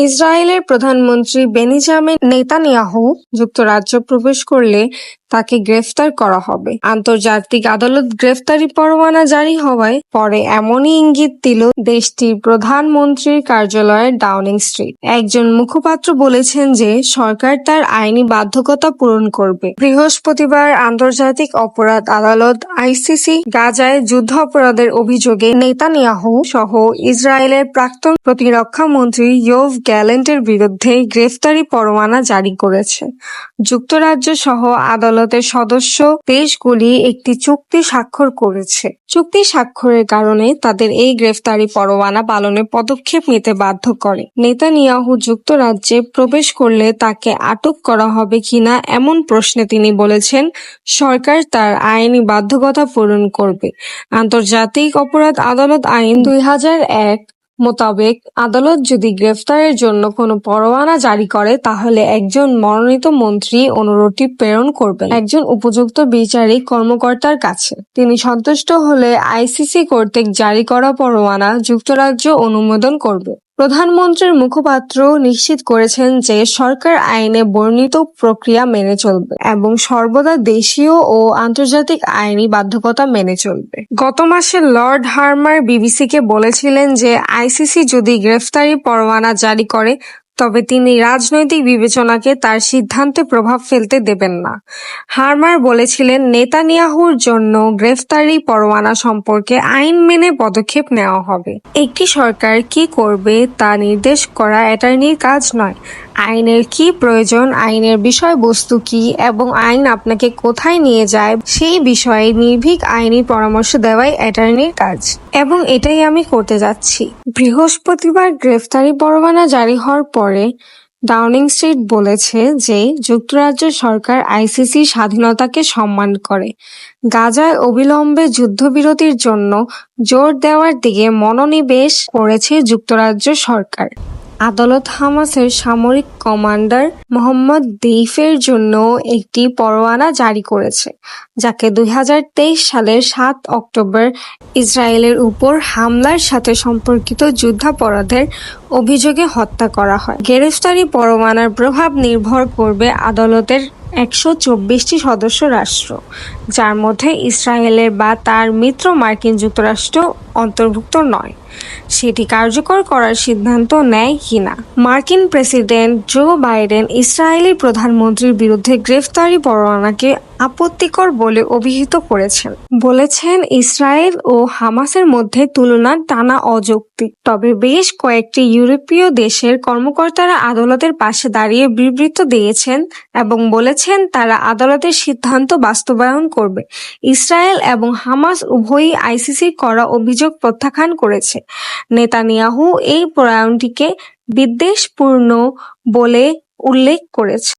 ইসরায়েলের প্রধানমন্ত্রী বেনিজামিন নেতানিয়াহু যুক্তরাজ্য প্রবেশ করলে তাকে গ্রেফতার করা হবে। আন্তর্জাতিক আদালত গ্রেফতারি পরোয়ানা জারি হওয়ায় পরে এমনই ইঙ্গিত দিল দেশটির প্রধানমন্ত্রীর কার্যালয়ের ডাউনিং স্ট্রিট। একজন মুখপাত্র বলেছেন যে সরকার তার আইনি বাধ্যকতা পূরণ করবে। বৃহস্পতিবার আন্তর্জাতিক অপরাধ আদালত আইসিসি গাজায় যুদ্ধ অপরাধের অভিযোগে নেতানিয়াহু সহ ইসরায়েলের প্রাক্তন প্রতিরক্ষা মন্ত্রী ইয়োভ গ্যালেন্টের বিরুদ্ধে গ্রেফতারি পরোয়ানা জারি করেছে। যুক্তরাজ্য সহ আদালতের সদস্য দেশগুলি একটি চুক্তি স্বাক্ষর করেছে। চুক্তি স্বাক্ষরের কারণে তাদের এই গ্রেফতারি পরোয়ানা পালনে পদক্ষেপ নিতে বাধ্য করে। নেতানিয়াহু যুক্তরাজ্যে প্রবেশ করলে তাকে আটক করা হবে কিনা এমন প্রশ্নে তিনি বলেছেন, সরকার তার আইনি বাধ্যকতা পূরণ করবে। আন্তর্জাতিক অপরাধ আদালত আইন 2001 মোতাবেক আদালত যদি গ্রেফতারের জন্য কোনো পরোয়ানা জারি করে তাহলে একজন মনোনীত মন্ত্রী অনুরোধটি প্রেরণ করবেন একজন উপযুক্ত বিচারিক কর্মকর্তার কাছে। তিনি সন্তুষ্ট হলে আইসিসি কর্তৃক জারি করা পরোয়ানা যুক্তরাজ্য অনুমোদন করবে। প্রধানমন্ত্রীর মুখপাত্র নিশ্চিত করেছেন যে সরকার আইনে বর্ণিত প্রক্রিয়া মেনে চলবে এবং সর্বদা দেশীয় ও আন্তর্জাতিক আইনি বাধ্যকতা মেনে চলবে। গত মাসে লর্ড হার্মার বিবিসিকে বলেছিলেন যে আইসিসি যদি গ্রেফতারি পরোয়ানা জারি করে তবে তিনি রাজনৈতিক বিবেচনাকে তার সিদ্ধান্তে প্রভাব ফেলতে দেবেন না। হার্মার বলেছিলেন, নেতানিয়াহুর জন্য গ্রেফতারি পরোয়ানা সম্পর্কে আইন মেনে পদক্ষেপ নেওয়া হবে। একটি সরকার কি করবে তা নির্দেশ করা অ্যাটর্নির কাজ নয়। আইনের কি প্রয়োজন, আইনের বিষয়বস্তু কি এবং আইন আপনাকে কোথায় নিয়ে যায় সেই বিষয়ে নির্ভীক আইনি পরামর্শ দেওয়াই অ্যাটর্নির কাজ, এবং এটাই আমি করতে যাচ্ছি। বৃহস্পতিবার গ্রেফতারি পরোয়ানা জারি হওয়ার পরে ডাউনিং স্ট্রিট বলেছে যে যুক্তরাজ্য সরকার আইসিসির স্বাধীনতাকে সম্মান করে। গাজায় অবিলম্বে যুদ্ধবিরতির জন্য জোর দেওয়ার দিকে মনোনিবেশ করেছে যুক্তরাজ্য সরকার। আদালত হামাসের সামরিক কমান্ডার মোহাম্মদ দেইফের জন্য একটি পরোয়ানা জারি করেছে, যাকে 2023 সালের 7 অক্টোবর ইসরায়েলের উপর হামলার সাথে সম্পর্কিত যুদ্ধাপরাধের অভিযোগে হত্যা করা হয়। গ্রেফতারি পরোয়ানার প্রভাব নির্ভর করবে আদালতের 124টি সদস্য রাষ্ট্র, যার মধ্যে ইসরায়েলের বা তার মিত্র মার্কিন যুক্তরাষ্ট্র অন্তর্ভুক্ত নয়, সেটি কার্যকর করার সিদ্ধান্ত নেয় কিনা। মার্কিন প্রেসিডেন্ট জো বাইডেন ইসরায়েলি প্রধানমন্ত্রীর বিরুদ্ধে গ্রেফতারি পরোয়ানাকে আপত্তিকর বলে অভিহিত করেছেন। বলেছেন, ইসরায়েল ও হামাসের মধ্যে তুলনা টানা অযৌক্তিক। তবে বেশ কয়েকটি ইউরোপীয় দেশের কর্মকর্তারা আদালতের পাশে দাঁড়িয়ে বিবৃতি দিয়েছেন এবং বলেছেন তারা আদালতের সিদ্ধান্ত বাস্তবায়ন করবে। ইসরায়েল এবং হামাস উভয়ই আইসিসির করা অভিযোগ প্রত্যাখ্যান করেছে। নেতানিয়াহু এই প্রয়াণটিকে বিদ্বেষপূর্ণ বলে উল্লেখ করেছে।